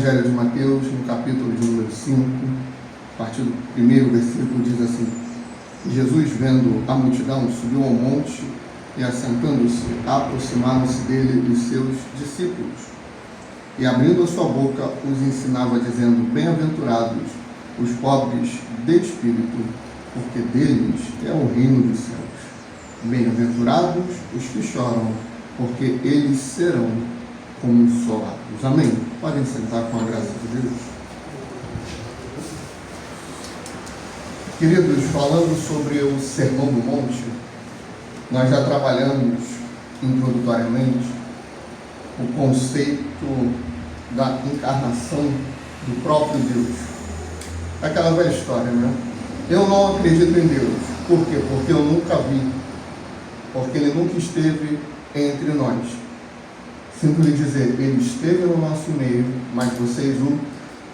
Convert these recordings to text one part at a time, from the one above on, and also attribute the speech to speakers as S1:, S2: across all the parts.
S1: Evangelho de Mateus, no capítulo de número 5, a partir do primeiro versículo, diz assim: Jesus, vendo a multidão, subiu ao monte e, assentando-se, aproximaram-se dele os seus discípulos. E, abrindo a sua boca, os ensinava, dizendo: Bem-aventurados os pobres de espírito, porque deles é o reino dos céus. Bem-aventurados os que choram, porque eles serão consolados. Amém? Podem sentar, com a graça de Deus. Queridos, falando sobre o Sermão do Monte, nós já trabalhamos introdutoriamente o conceito da encarnação do próprio Deus. Aquela velha história, né? Eu não acredito em Deus. Por quê? Porque eu nunca vi. Porque Ele nunca esteve entre nós. Sinto lhe dizer, Ele esteve no nosso meio, mas vocês o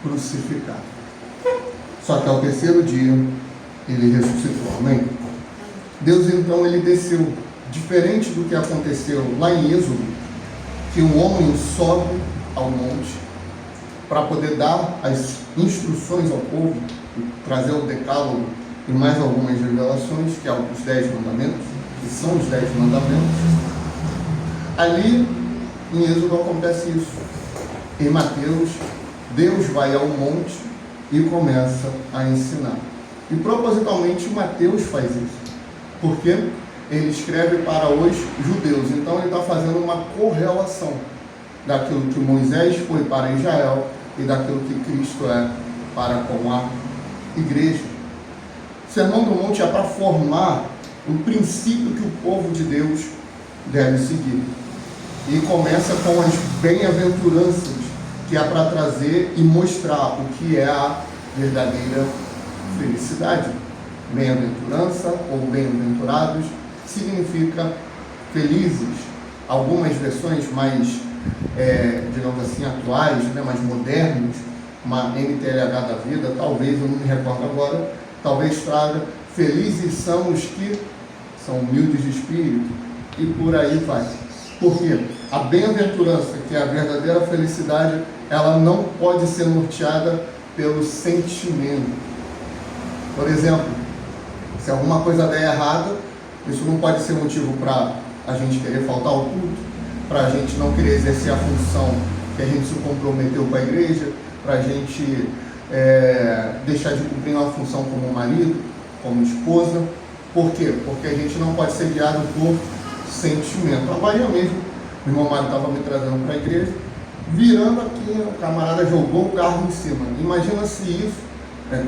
S1: crucificaram. Só que ao terceiro dia, Ele ressuscitou. Amém? Deus, então, Ele desceu. Diferente do que aconteceu lá em Êxodo, que um homem sobe ao monte para poder dar as instruções ao povo, trazer o decálogo e mais algumas revelações, que é os 10 mandamentos, que são os 10 mandamentos. Ali em Êxodo acontece isso. Em Mateus, Deus vai ao monte e começa a ensinar. E propositalmente Mateus faz isso. Por quê? Ele escreve para os judeus. Então ele está fazendo uma correlação daquilo que Moisés foi para Israel e daquilo que Cristo é para com a igreja. O Sermão do Monte é para formar o princípio que o povo de Deus deve seguir. E começa com as bem-aventuranças, que é para trazer e mostrar o que é a verdadeira felicidade. Bem-aventurança ou bem-aventurados significa felizes. Algumas versões mais, digamos assim, atuais, né, mais modernas, uma NTLH da vida, talvez, eu não me recordo agora, talvez traga: felizes são os que são humildes de espírito, e por aí vai. Por quê? A bem-aventurança, que é a verdadeira felicidade, ela não pode ser norteada pelo sentimento. Por exemplo, se alguma coisa der errada, isso não pode ser motivo para a gente querer faltar ao culto, para a gente não querer exercer a função que a gente se comprometeu com a igreja, para a gente deixar de cumprir uma função como marido, como esposa. Por quê? Porque a gente não pode ser guiado por sentimento. Agora mesmo, o irmão Mário estava me trazendo para a igreja, virando aqui, o camarada jogou o carro em cima. Imagina se isso...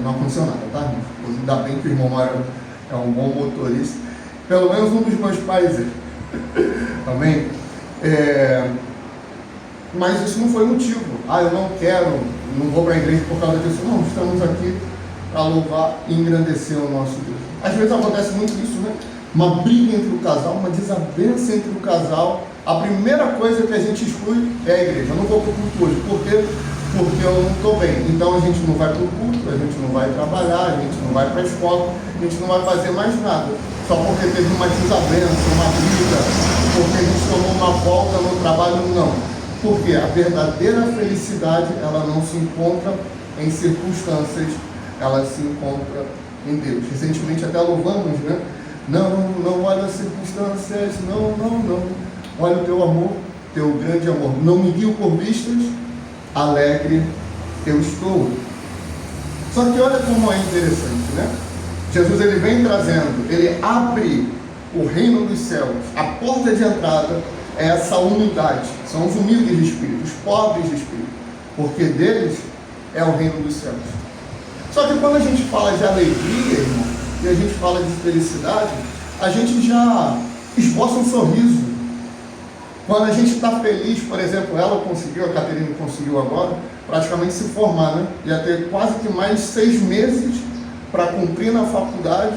S1: não aconteceu nada, tá? Ainda bem que o irmão Mário é um bom motorista. Pelo menos um dos meus pais é. Amém? Mas isso não foi motivo. Eu não quero, não vou para a igreja por causa disso. Não, estamos aqui para louvar e engrandecer o nosso Deus. Às vezes acontece muito isso, né? Uma briga entre o casal, uma desavença entre o casal. A primeira coisa que a gente exclui é a igreja. Eu não vou para o culto hoje. Por quê? Porque eu não estou bem. Então a gente não vai para o culto, a gente não vai trabalhar, a gente não vai para a escola, a gente não vai fazer mais nada. Só porque teve uma desavença, uma briga, porque a gente tomou uma volta no trabalho, não. Porque a verdadeira felicidade, ela não se encontra em circunstâncias, ela se encontra em Deus. Recentemente até louvamos, né? Não olha as circunstâncias, não. Olha o teu amor, teu grande amor. Não me guio por vistas, alegre eu estou. Só que olha como é interessante, né? Jesus, ele vem trazendo, ele abre o reino dos céus. A porta de entrada é essa humildade. São os humildes de espírito, os pobres de espírito, porque deles é o reino dos céus. Só que quando a gente fala de alegria, irmão, e a gente fala de felicidade, a gente já esboça um sorriso. Quando a gente está feliz, por exemplo, ela conseguiu, a Caterina conseguiu agora, praticamente se formar, né? Ia ter quase que mais 6 meses para cumprir na faculdade,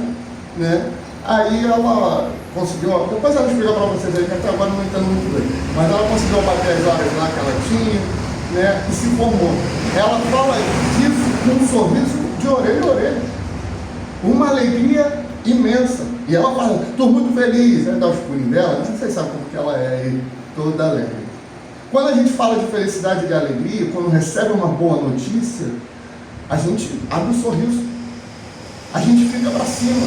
S1: né? Aí ela conseguiu, depois ela explica para vocês aí, que até agora não entendo muito bem, mas ela conseguiu bater as horas lá que ela tinha, né? E se formou. Ela fala disso com um sorriso de orelha a orelha, uma alegria imensa. E ela fala: estou muito feliz, né? Dá os pulinhos dela, vocês sabem como que ela é, toda alegre. Quando a gente fala de felicidade e de alegria, quando recebe uma boa notícia, a gente abre um sorriso, a gente fica para cima,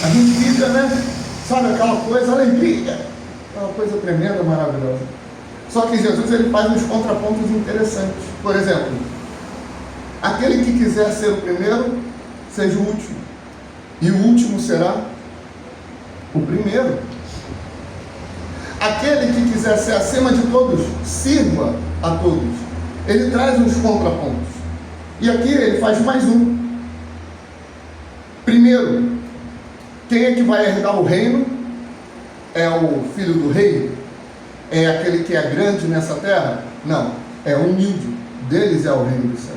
S1: a gente fica, né? Sabe, aquela coisa, alegria, aquela coisa tremenda, maravilhosa. Só que Jesus, ele faz uns contrapontos interessantes. Por exemplo, aquele que quiser ser o primeiro, seja o último, e o último será o primeiro. Aquele que quiser ser acima de todos, sirva a todos. Ele traz uns contrapontos. E aqui ele faz mais um. Primeiro, quem é que vai herdar o reino? É o filho do rei? É aquele que é grande nessa terra? Não, é humilde. Deles é o reino do céu.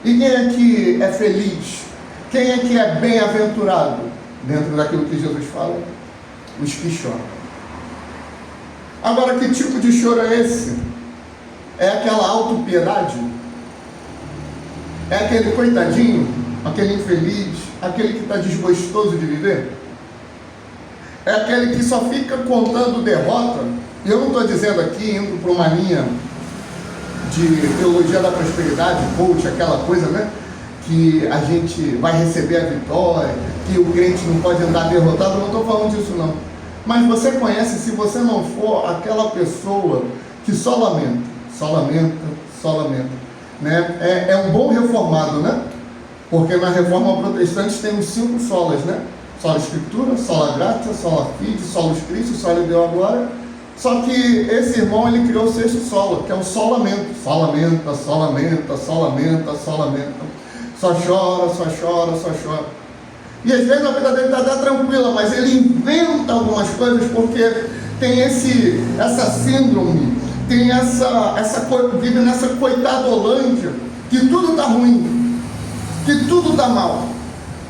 S1: E quem é que é feliz? Quem é que é bem-aventurado? Dentro daquilo que Jesus fala, os que choram. Agora, que tipo de choro é esse? É aquela autopiedade? É aquele coitadinho, aquele infeliz, aquele que está desgostoso de viver? É aquele que só fica contando derrota? E eu não estou dizendo aqui, indo para uma linha de teologia da prosperidade, coach, aquela coisa, né? Que a gente vai receber a vitória, que o crente não pode andar derrotado. Eu não estou falando disso, não. Mas você conhece, se você não for aquela pessoa que só lamenta, só lamenta, só lamenta, né? É um bom reformado, né? Porque na reforma protestante tem os 5 solas, né? Sola Escritura, sola gratia, sola fide, sola Cristo, sola Deo agora. Só que esse irmão, ele criou o 6º sola, que é o só lamento. Só lamenta, só lamenta, só lamenta, só lamenta. Só chora, só chora, só chora. E às vezes a vida dele está até tranquila, mas ele inventa algumas coisas porque tem essa síndrome, tem vive nessa coitadolândia, que tudo está ruim, que tudo está mal.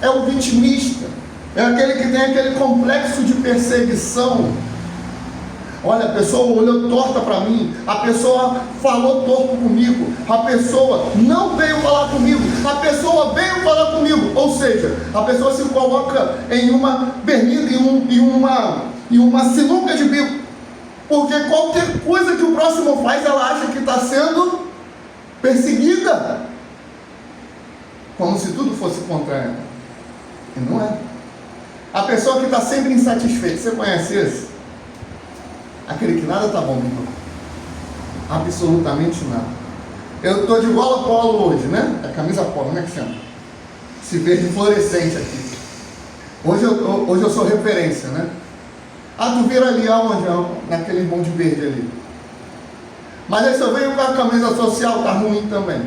S1: É o vitimista, é aquele que tem aquele complexo de perseguição. Olha, a pessoa olhou torta para mim, a pessoa falou torto comigo, a pessoa não veio falar comigo, a pessoa veio falar comigo. Ou seja, a pessoa se coloca em uma berlinda, em uma sinuca de bico, porque qualquer coisa que o próximo faz, ela acha que está sendo perseguida, como se tudo fosse contra ela. E não é. A pessoa que está sempre insatisfeita, você conhece esse? Aquele que nada está bom, meu irmão. Absolutamente nada. Eu estou de gola polo hoje, né? A camisa polo, como é que chama? Esse verde fluorescente aqui. Hoje eu sou referência, né? Ah, tu vira ali aonde? Naquele irmão de verde ali. Mas aí se eu venho com a camisa social, tá ruim também.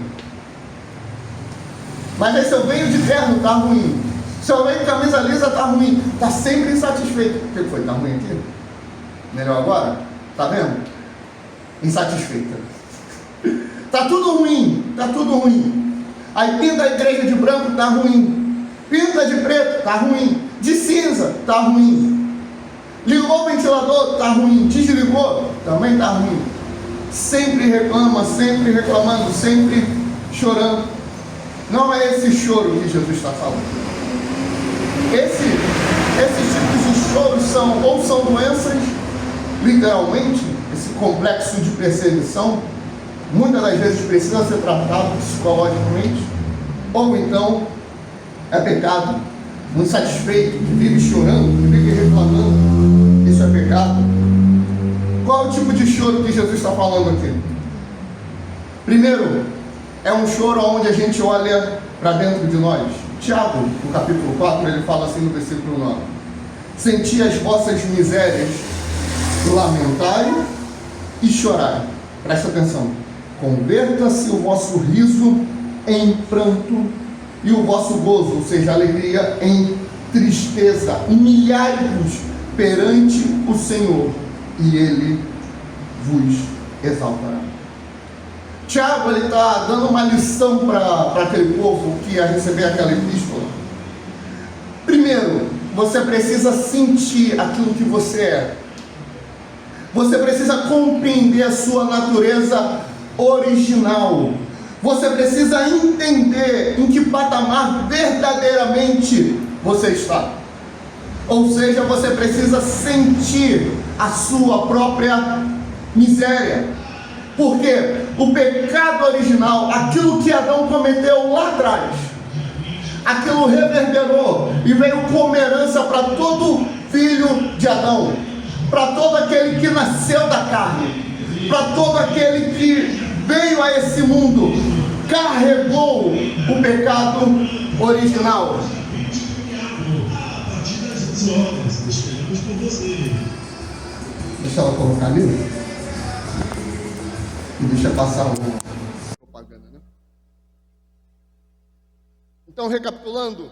S1: Mas aí se eu venho de terno, tá ruim. Se eu venho com camisa lisa, tá ruim. Tá sempre insatisfeito. O que foi? Tá ruim aqui? Melhor agora? Tá vendo? Insatisfeita. Tá tudo ruim, tá tudo ruim. Aí pinta a igreja de branco, tá ruim. Pinta de preto, tá ruim. De cinza, tá ruim. Ligou o ventilador, tá ruim. Desligou, também tá ruim. Sempre reclama, sempre reclamando, sempre chorando. Não é esse choro que Jesus está falando. Esses tipos de choros são doenças, literalmente, esse complexo de perseguição, muitas das vezes precisa ser tratado psicologicamente, ou então é pecado. Um insatisfeito, que vive chorando, que vive reclamando, isso é pecado. Qual é o tipo de choro que Jesus está falando aqui? Primeiro, é um choro onde a gente olha para dentro de nós. Tiago, no capítulo 4, ele fala assim no versículo 9: senti as vossas misérias, lamentai e chorai. Presta atenção. Converta-se o vosso riso em pranto e o vosso gozo, ou seja, alegria, em tristeza. Humilhai-vos perante o Senhor e Ele vos exaltará. Tiago, ele está dando uma lição para aquele povo que ia receber aquela epístola. Primeiro, você precisa sentir aquilo que você é. Você precisa compreender a sua natureza original. Você precisa entender em que patamar verdadeiramente você está. Ou seja, você precisa sentir a sua própria miséria. Porque o pecado original, aquilo que Adão cometeu lá atrás, aquilo reverberou e veio como herança para todo filho de Adão, para todo aquele que nasceu da carne, para todo aquele que veio a esse mundo, carregou o pecado original. Deixa ela colocar ali e deixa passar o propaganda, né? Então, recapitulando,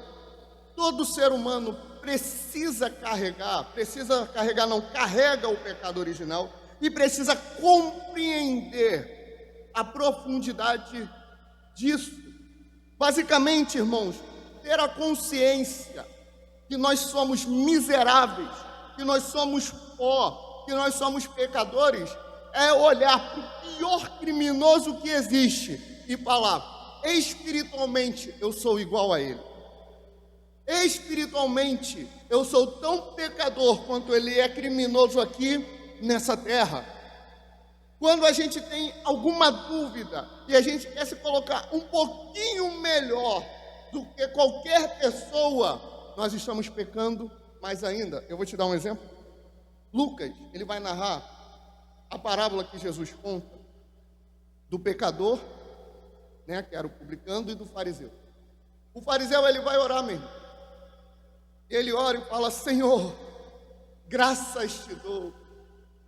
S1: todo ser humano carrega o pecado original e precisa compreender a profundidade disso. Basicamente, irmãos, ter a consciência que nós somos miseráveis, que nós somos pó, que nós somos pecadores, é olhar para o pior criminoso que existe e falar: espiritualmente eu sou igual a ele. Espiritualmente eu sou tão pecador quanto ele é criminoso aqui nessa terra. Quando a gente tem alguma dúvida e a gente quer se colocar um pouquinho melhor do que qualquer pessoa, nós estamos pecando mais ainda. Eu vou te dar um exemplo. Lucas, ele vai narrar a parábola que Jesus conta do pecador, né, que era o publicano, e do fariseu. O fariseu, ele vai orar mesmo. Ele ora e fala: Senhor, graças te dou,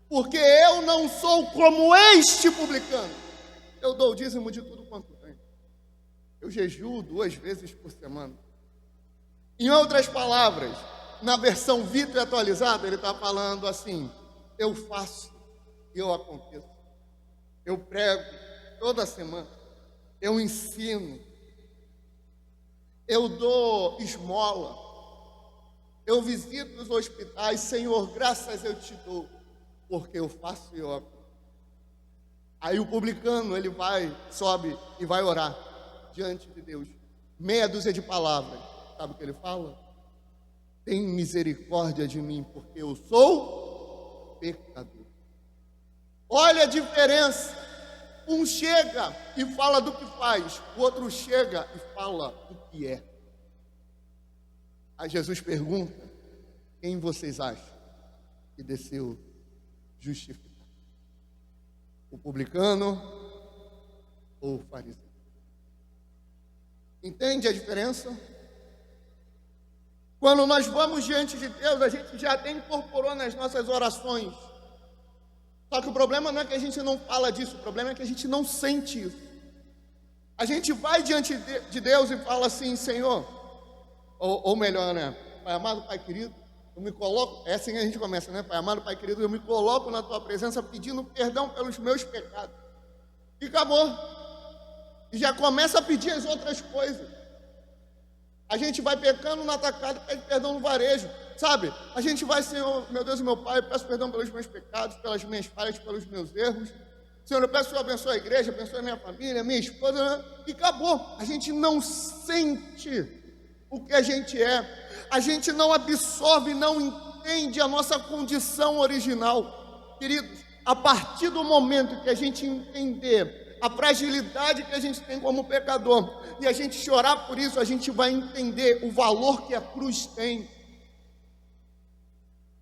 S1: porque eu não sou como este publicano. Eu dou o dízimo de tudo quanto tenho. Eu jejuo 2 vezes por semana. Em outras palavras, na versão Vitor atualizada, ele está falando assim: eu faço e eu aconteço. Eu prego toda semana. Eu ensino. Eu dou esmola. Eu visito os hospitais. Senhor, graças eu te dou, porque eu faço e eu aconteço. Aí o publicano, ele sobe e vai orar diante de Deus. Meia dúzia de palavras. Sabe o que ele fala? Tem misericórdia de mim, porque eu sou pecador. Olha a diferença. Um chega e fala do que faz, o outro chega e fala do que é. Aí Jesus pergunta: quem vocês acham que desceu justificar? O publicano ou o fariseu? Entende a diferença? Quando nós vamos diante de Deus, a gente já até incorporou nas nossas orações. Só que o problema não é que a gente não fala disso, o problema é que a gente não sente isso. A gente vai diante de Deus e fala assim: Senhor, ou melhor, né? Pai amado, Pai querido, eu me coloco, é assim que a gente começa, né? Pai amado, Pai querido, eu me coloco na Tua presença pedindo perdão pelos meus pecados. E acabou. E já começa a pedir as outras coisas. A gente vai pecando no atacado, pede perdão no varejo, sabe? A gente vai: Senhor, meu Deus e meu Pai, eu peço perdão pelos meus pecados, pelas minhas falhas, pelos meus erros. Senhor, eu peço que o Senhor abençoe a igreja, abençoe a minha família, a minha esposa, e acabou. A gente não sente o que a gente é. A gente não absorve, não entende a nossa condição original. Queridos, a partir do momento que a gente entender a fragilidade que a gente tem como pecador, e a gente chorar por isso, a gente vai entender o valor que a cruz tem.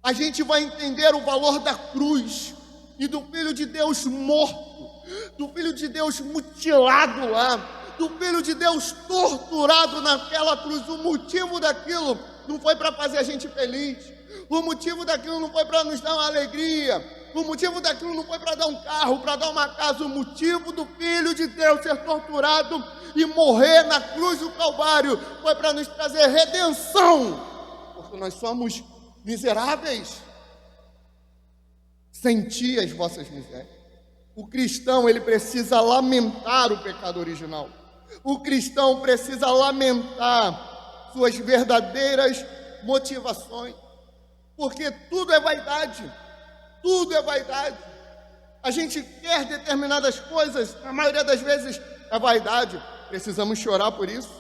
S1: A gente vai entender o valor da cruz e do Filho de Deus morto, do Filho de Deus mutilado lá, do Filho de Deus torturado naquela cruz. O motivo daquilo não foi para fazer a gente feliz, o motivo daquilo não foi para nos dar uma alegria, o motivo daquilo não foi para dar um carro, para dar uma casa. O motivo do Filho de Deus ser torturado e morrer na cruz do Calvário foi para nos trazer redenção, porque nós somos miseráveis. Senti as vossas misérias. O cristão, ele precisa lamentar o pecado original. O cristão precisa lamentar suas verdadeiras motivações, porque tudo é vaidade. Tudo é vaidade. A gente quer determinadas coisas, na maioria das vezes é vaidade. Precisamos chorar por isso.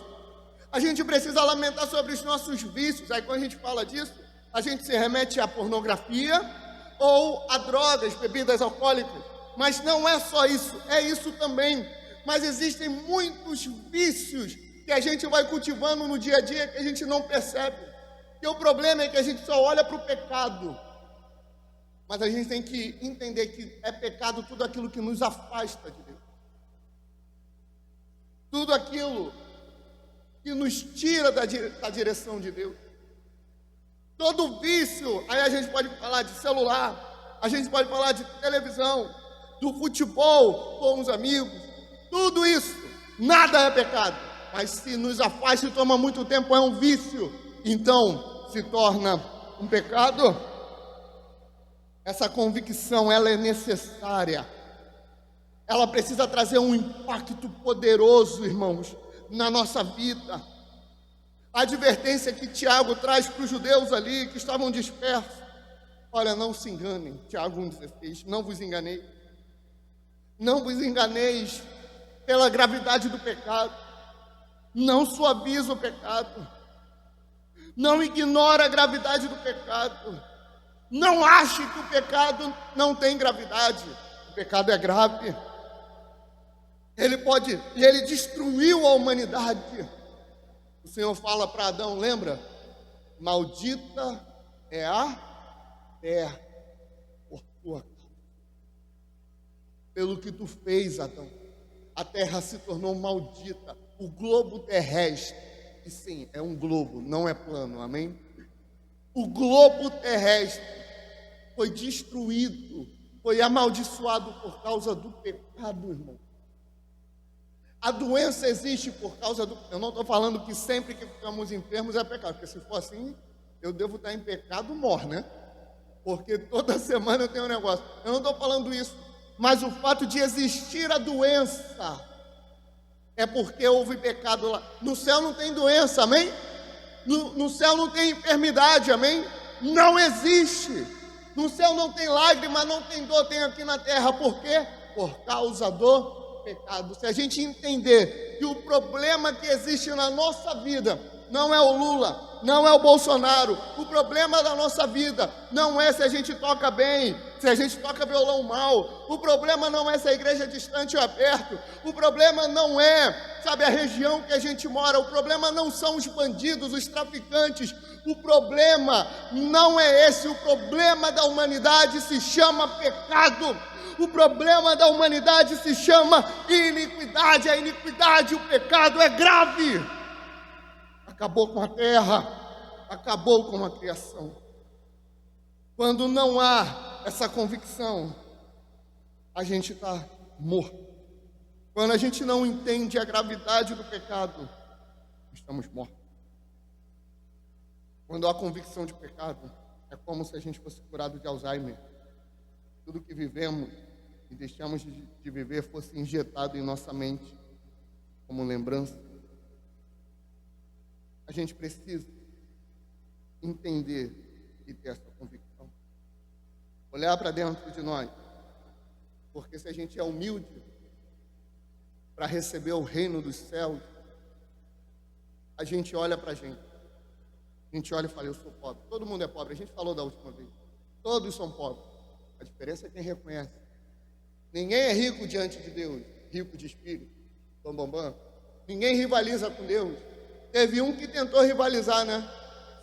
S1: A gente precisa lamentar sobre os nossos vícios. Aí quando a gente fala disso, a gente se remete à pornografia, ou a drogas, bebidas alcoólicas. Mas não é só isso, é isso também. Mas existem muitos vícios que a gente vai cultivando no dia a dia que a gente não percebe. E o problema é que a gente só olha para o pecado. Mas a gente tem que entender que é pecado tudo aquilo que nos afasta de Deus. Tudo aquilo que nos tira da direção de Deus. Todo vício, aí a gente pode falar de celular, a gente pode falar de televisão, do futebol com os amigos, tudo isso, nada é pecado, mas se nos afasta e toma muito tempo, é um vício, então se torna um pecado. Essa convicção, ela é necessária, ela precisa trazer um impacto poderoso, irmãos, na nossa vida. A advertência que Tiago traz para os judeus ali, que estavam dispersos. Olha, não se enganem, Tiago 1,16, não vos enganeis. Não vos enganeis pela gravidade do pecado. Não suaviza o pecado. Não ignora a gravidade do pecado. Não ache que o pecado não tem gravidade. O pecado é grave. Ele destruiu a humanidade. O Senhor fala para Adão, lembra? Maldita é a terra por tua causa. Pelo que tu fez, Adão, a terra se tornou maldita. O globo terrestre, e sim, é um globo, não é plano, amém? O globo terrestre foi destruído, foi amaldiçoado por causa do pecado, irmão. A doença existe por causa do... Eu não estou falando que sempre que ficamos enfermos é pecado, porque se for assim, eu devo estar em pecado mor, né? Porque toda semana eu tenho um negócio. Eu não estou falando isso, mas o fato de existir a doença é porque houve pecado lá. No céu não tem doença, amém? No céu não tem enfermidade, amém? Não existe. No céu não tem lágrima, não tem dor, tem aqui na terra. Por quê? Por causa do pecado. Se a gente entender que o problema que existe na nossa vida não é o Lula, não é o Bolsonaro, o problema da nossa vida não é se a gente toca bem, se a gente toca violão mal, o problema não é se a igreja é distante ou perto, o problema não é, sabe, a região que a gente mora, o problema não são os bandidos, os traficantes, o problema não é esse, o problema da humanidade se chama pecado. O problema da humanidade se chama iniquidade. A iniquidade, o pecado é grave. Acabou com a terra, acabou com a criação. Quando não há essa convicção, a gente está morto. Quando a gente não entende a gravidade do pecado, estamos mortos. Quando há convicção de pecado, é como se a gente fosse curado de Alzheimer. Tudo que vivemos e deixamos de viver fosse injetado em nossa mente como lembrança. A gente precisa entender e ter essa convicção. Olhar para dentro de nós. Porque se a gente é humilde para receber o reino dos céus, a gente olha para a gente. A gente olha e fala, eu sou pobre. Todo mundo é pobre. A gente falou da última vez. Todos são pobres. A diferença é quem reconhece. Ninguém é rico diante de Deus, rico de espírito, bam. Ninguém rivaliza com Deus. Teve um que tentou rivalizar, né?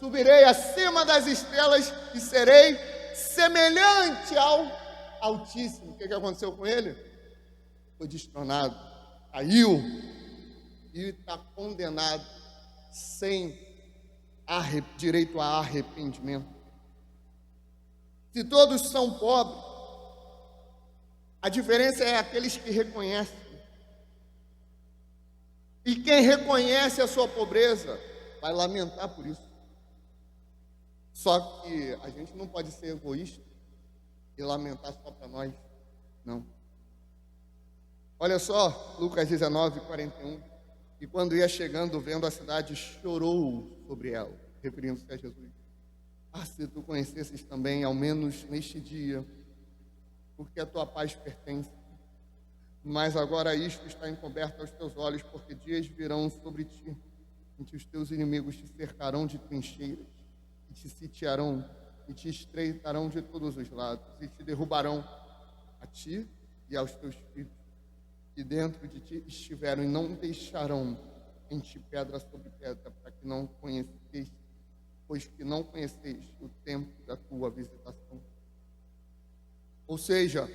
S1: Subirei acima das estrelas e serei semelhante ao Altíssimo. O que aconteceu com ele? Foi destronado, caiu e está condenado sem direito a arrependimento. Se todos são pobres, a diferença é aqueles que reconhecem. E quem reconhece a sua pobreza vai lamentar por isso. Só que a gente não pode ser egoísta e lamentar só para nós, não. Olha só, Lucas 19, 41. E quando ia chegando, vendo a cidade, chorou sobre ela, referindo-se a Jesus. Ah, se tu conhecesses também, ao menos neste dia, porque a tua paz pertence. Mas agora isto está encoberto aos teus olhos, porque dias virão sobre ti, em que os teus inimigos te cercarão de trincheiras, e te sitiarão e te estreitarão de todos os lados, e te derrubarão a ti e aos teus filhos, que dentro de ti estiveram, e não deixarão em ti pedra sobre pedra, para que não conheceis, pois que não conheceis o tempo da tua visitação. Ou seja,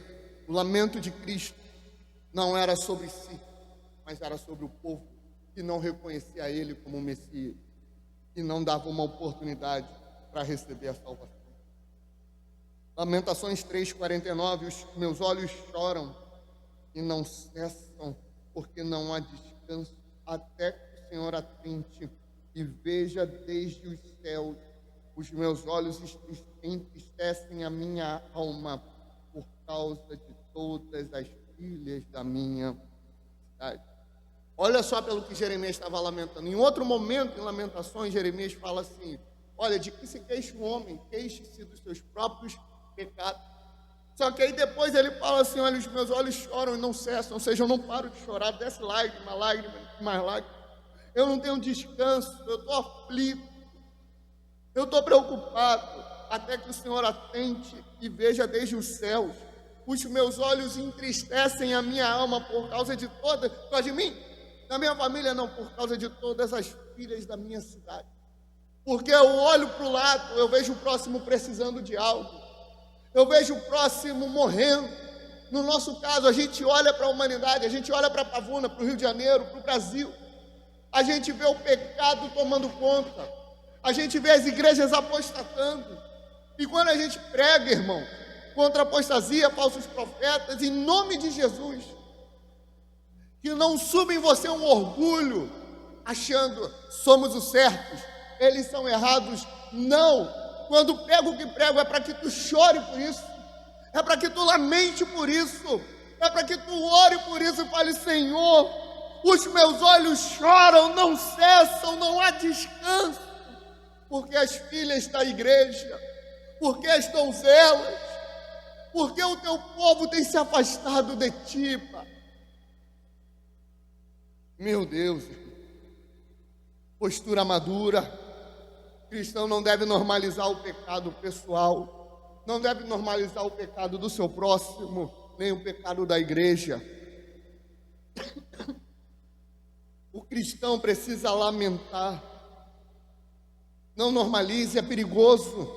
S1: o lamento de Cristo não era sobre si, mas era sobre o povo que não reconhecia Ele como Messias e não dava uma oportunidade para receber a salvação. Lamentações 3:49, os meus olhos choram e não cessam, porque não há descanso, até que o Senhor atente e veja desde os céus. Os meus olhos entristecem a minha alma por causa de todas as filhas da minha cidade. Olha só pelo que Jeremias estava lamentando. Em outro momento, em Lamentações, Jeremias fala assim: olha, de que se queixa o homem, queixe-se dos seus próprios pecados. Só que aí depois ele fala assim: olha, os meus olhos choram e não cessam, ou seja, eu não paro de chorar, desce lágrima, lágrima, mais lágrima. Eu não tenho descanso, eu estou aflito, eu estou preocupado, até que o Senhor atente e veja desde os céus. Os meus olhos entristecem a minha alma por causa de todas, por causa de mim, da minha família não, por causa de todas as filhas da minha cidade. Porque eu olho para o lado, eu vejo o próximo precisando de algo, eu vejo o próximo morrendo. No nosso caso, a gente olha para a humanidade, a gente olha para Pavuna, para o Rio de Janeiro, para o Brasil, a gente vê o pecado tomando conta, a gente vê as igrejas apostatando, e quando a gente prega, irmão, contra a apostasia, falsos profetas, em nome de Jesus, que não suba em você um orgulho, achando somos os certos, eles são errados. Não, quando prego o que prego é para que tu chore por isso, é para que tu lamente por isso, é para que tu ore por isso e fale: Senhor, os meus olhos choram, não cessam, não há descanso, porque as filhas da igreja, porque as donzelas, porque o teu povo tem se afastado de ti, Pai. Meu Deus, postura madura. Cristão não deve normalizar o pecado pessoal, não deve normalizar o pecado do seu próximo, nem o pecado da igreja. O cristão precisa lamentar. Não normalize, é perigoso.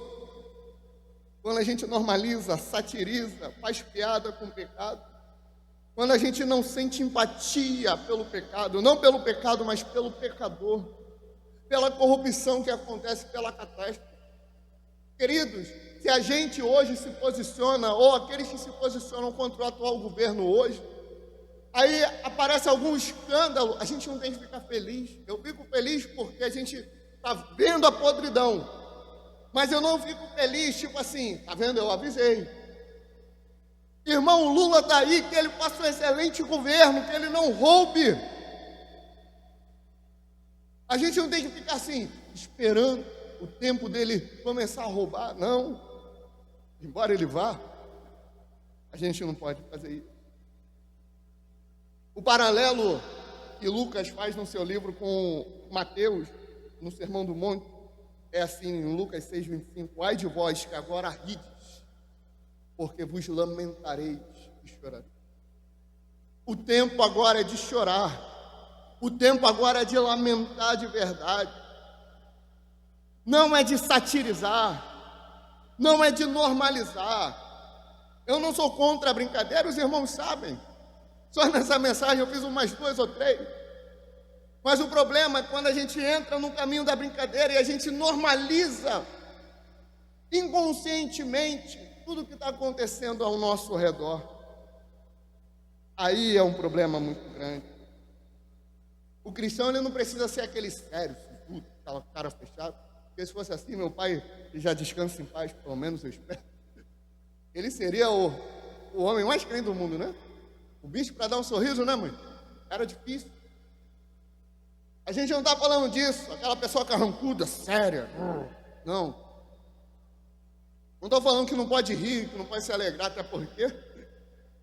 S1: Quando a gente normaliza, satiriza, faz piada com o pecado, quando a gente não sente empatia pelo pecado, não pelo pecado, mas pelo pecador, pela corrupção que acontece, pela catástrofe. Queridos, se a gente hoje se posiciona, ou aqueles que se posicionam contra o atual governo hoje, aí aparece algum escândalo, a gente não tem que ficar feliz. Eu fico feliz porque a gente está vendo a podridão, mas eu não fico feliz, tipo assim, tá vendo, eu avisei. Irmão, o Lula está aí, que ele faça um excelente governo, que ele não roube. A gente não tem que ficar assim, esperando o tempo dele começar a roubar, não. Embora ele vá, a gente não pode fazer isso. O paralelo que Lucas faz no seu livro com Mateus, no Sermão do Monte, é assim, em Lucas 6:25, ai de vós que agora rides, porque vos lamentareis e chorareis. O tempo agora é de chorar, o tempo agora é de lamentar de verdade, não é de satirizar, não é de normalizar. Eu não sou contra a brincadeira, os irmãos sabem. Só nessa mensagem eu fiz umas 2 ou 3. Mas o problema é quando a gente entra no caminho da brincadeira e a gente normaliza inconscientemente tudo que está acontecendo ao nosso redor. Aí é um problema muito grande. O cristão, ele não precisa ser aquele sério, tudo, aquela cara fechada. Porque se fosse assim, meu pai, que já descansa em paz, pelo menos eu espero, ele seria o homem mais crente do mundo, né? O bicho para dar um sorriso, né, mãe? Era difícil. A gente não está falando disso, aquela pessoa carrancuda, séria. Não. Não estou falando que não pode rir, que não pode se alegrar, até porque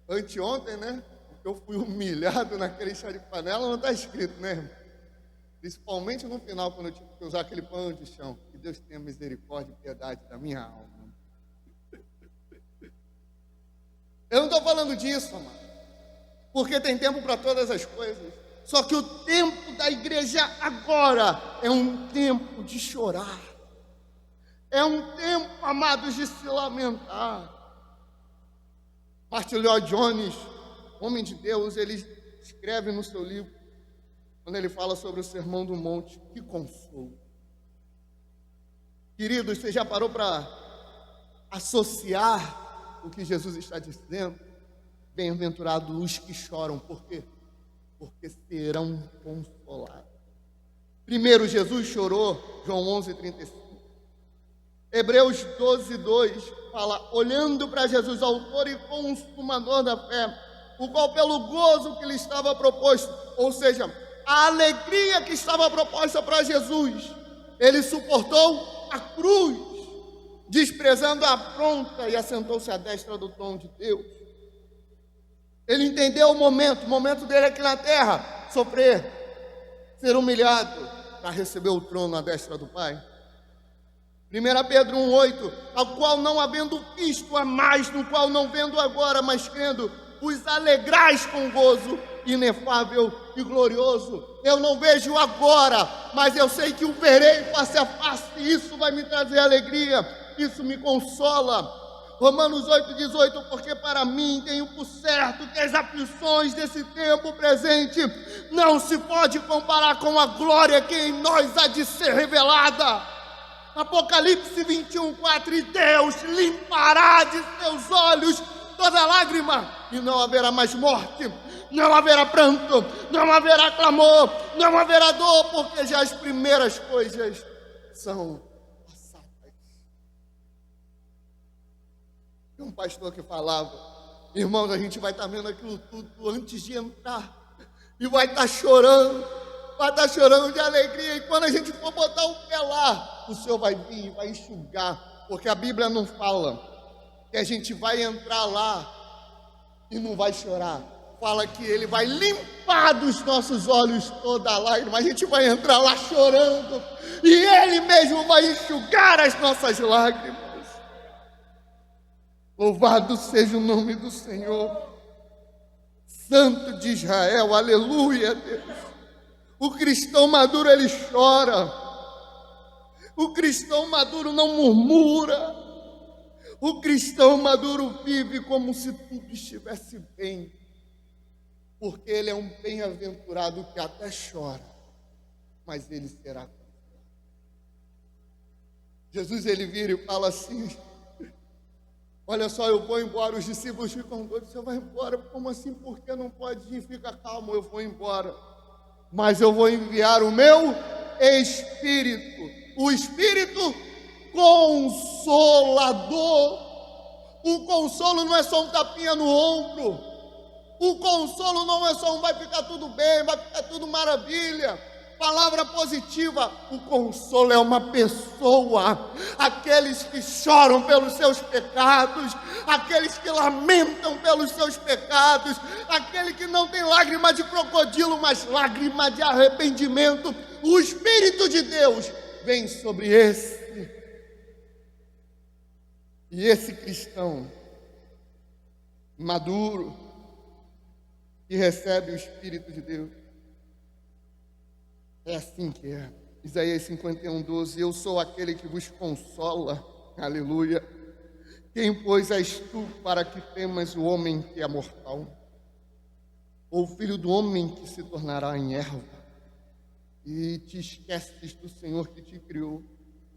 S1: anteontem, né? Eu fui humilhado naquele chá de panela, não está escrito, né, irmão? Principalmente no final, quando eu tive que usar aquele pano de chão. Que Deus tenha misericórdia e piedade da minha alma. Eu não estou falando disso, amado, porque tem tempo para todas as coisas. Só que o tempo da igreja agora é um tempo de chorar. É um tempo, amados, de se lamentar. Martin Lloyd Jones, homem de Deus, ele escreve no seu livro, quando ele fala sobre o Sermão do Monte, que consolo. Queridos, você já parou para associar o que Jesus está dizendo? Bem-aventurados os que choram, por quê? Porque serão consolados. Primeiro, Jesus chorou, João 11:35. Hebreus 12:2 fala, olhando para Jesus, autor e consumador da fé, o qual pelo gozo que lhe estava proposto, ou seja, a alegria que estava proposta para Jesus, ele suportou a cruz, desprezando a afronta e assentou-se à destra do trono de Deus. Ele entendeu o momento dele aqui na terra, sofrer, ser humilhado, para receber o trono à destra do Pai. 1 Pedro 1:8, ao qual não havendo visto a mais, no qual não vendo agora, mas crendo, vos alegrais com gozo inefável e glorioso. Eu não vejo agora, mas eu sei que o verei face a face, e isso vai me trazer alegria, isso me consola. Romanos 8:18, porque para mim tenho por certo que as aflições desse tempo presente não se pode comparar com a glória que em nós há de ser revelada. Apocalipse 21:4, e Deus limpará de seus olhos toda lágrima, e não haverá mais morte, não haverá pranto, não haverá clamor, não haverá dor, porque já as primeiras coisas são passadas. Tem um pastor que falava, irmãos, a gente vai estar vendo aquilo tudo antes de entrar, e vai estar chorando de alegria, e quando a gente for botar o pé lá, o Senhor vai vir e vai enxugar, porque a Bíblia não fala que a gente vai entrar lá e não vai chorar, fala que Ele vai limpar dos nossos olhos toda a lágrima, a gente vai entrar lá chorando, e Ele mesmo vai enxugar as nossas lágrimas. Louvado seja o nome do Senhor, Santo de Israel, aleluia, Deus. O cristão maduro, ele chora. O cristão maduro não murmura. O cristão maduro vive como se tudo estivesse bem. Porque ele é um bem-aventurado que até chora, mas ele será consolado. Jesus, ele vira e fala assim, olha só, eu vou embora. Os discípulos ficam doidos, você vai embora? Como assim? Por que não pode ir? Fica calmo, eu vou embora. Mas eu vou enviar o meu Espírito, o Espírito Consolador. O consolo não é só um tapinha no ombro, o consolo não é só um vai ficar tudo bem, vai ficar tudo maravilha. Palavra positiva, o consolo é uma pessoa, aqueles que choram pelos seus pecados, aqueles que lamentam pelos seus pecados, aquele que não tem lágrima de crocodilo, mas lágrima de arrependimento. O Espírito de Deus vem sobre esse. E esse cristão maduro, que recebe o Espírito de Deus, é assim que é. Isaías 51:12, eu sou aquele que vos consola, aleluia. Quem, pois, és tu para que temas o homem que é mortal? Ou o filho do homem que se tornará em erva? E te esqueces do Senhor que te criou,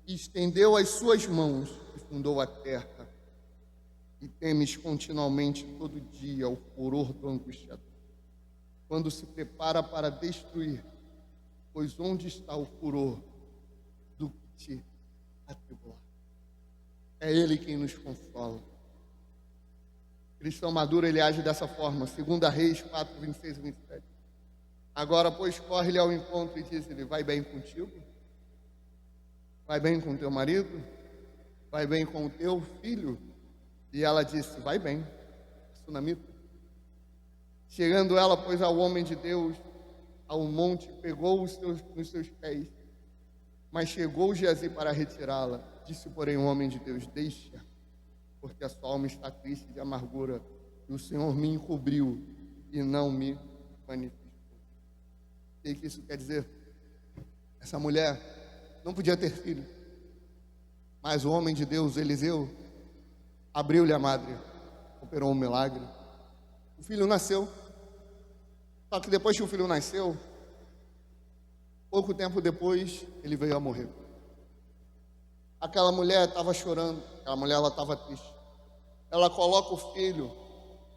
S1: e estendeu as suas mãos e fundou a terra, e temes continuamente todo dia o furor do angustiador, quando se prepara para destruir. Pois onde está o furor do que te atribular? É Ele quem nos consola. O cristão maduro, ele age dessa forma. 2 Reis 4:26 e 27. Agora, pois, corre-lhe ao encontro e diz-lhe, vai bem contigo? Vai bem com teu marido? Vai bem com o teu filho? E ela disse, vai bem, sunamita. Chegando ela, pois, ao homem de Deus, ao monte, pegou nos seus pés, mas chegou Geazi para retirá-la. Disse, porém, o homem de Deus, deixa, porque a sua alma está triste de amargura e o Senhor me encobriu e não me manifestou. O que isso quer dizer? Essa mulher não podia ter filho, mas o homem de Deus, Eliseu, abriu-lhe a madre, operou um milagre. O filho nasceu. Só que depois que o filho nasceu, pouco tempo depois, ele veio a morrer. Aquela mulher estava chorando, aquela mulher ela estava triste. Ela coloca o filho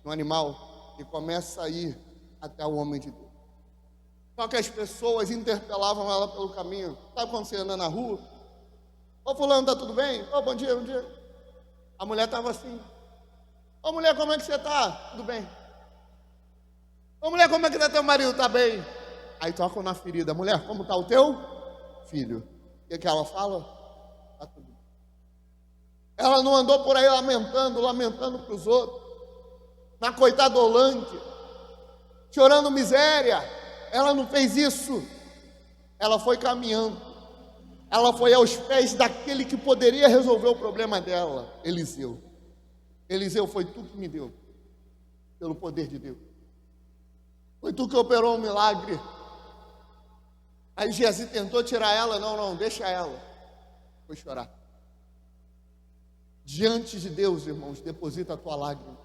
S1: no animal e começa a ir até o homem de Deus. Só que as pessoas interpelavam ela pelo caminho. Sabe quando você anda na rua? Ô fulano, tá tudo bem? Ô, bom dia, bom dia. A mulher estava assim. Ô mulher, como é que você está? Tudo bem. Ô mulher, como é que está teu marido? Está bem. Aí tocam na ferida. Mulher, como está o teu filho? O que ela fala? Está tudo bem. Ela não andou por aí lamentando para os outros, na coitadolândia, chorando miséria. Ela não fez isso. Ela foi caminhando. Ela foi aos pés daquele que poderia resolver o problema dela, Eliseu. Eliseu, foi tu que me deu, pelo poder de Deus. Foi tu que operou um milagre. Aí Geazi tentou tirar ela, não, deixa ela. Foi chorar. Diante de Deus, irmãos, deposita a tua lágrima.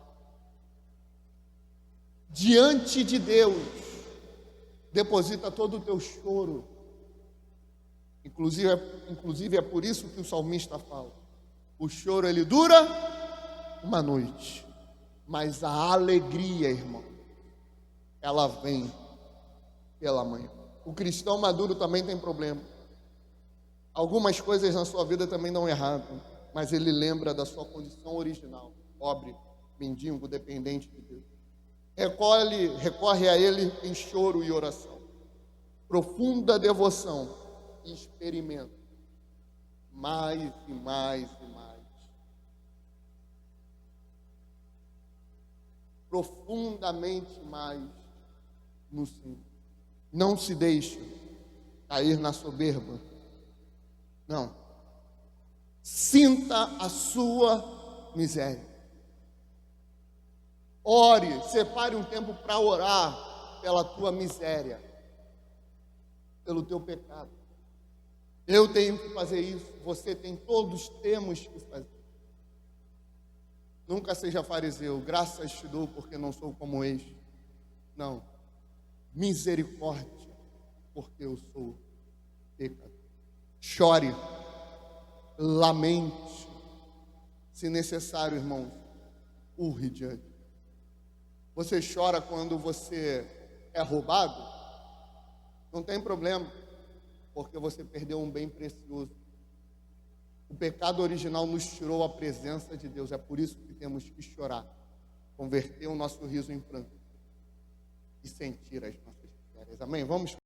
S1: Diante de Deus, deposita todo o teu choro. Inclusive é por isso que o salmista fala: o choro ele dura uma noite, mas a alegria, irmão, ela vem pela manhã. O cristão maduro também tem problema. Algumas coisas na sua vida também dão errado, mas ele lembra da sua condição original, pobre, mendigo, dependente de Deus. Recorre a Ele em choro e oração, profunda devoção, e experimenta mais e mais e mais. Profundamente mais no Senhor. Não se deixe cair na soberba. Não. Sinta a sua miséria. Ore, separe um tempo para orar pela tua miséria, pelo teu pecado. Eu tenho que fazer isso, você tem, todos temos que fazer. Nunca seja fariseu, graças te dou porque não sou como este. Não, misericórdia, porque eu sou pecador. Chore, lamente, se necessário, irmãos, urre diante. Você chora quando você é roubado? Não tem problema, porque você perdeu um bem precioso. O pecado original nos tirou a presença de Deus. É por isso que temos que chorar, converter o nosso riso em pranto e sentir as nossas misérias. Amém? Vamos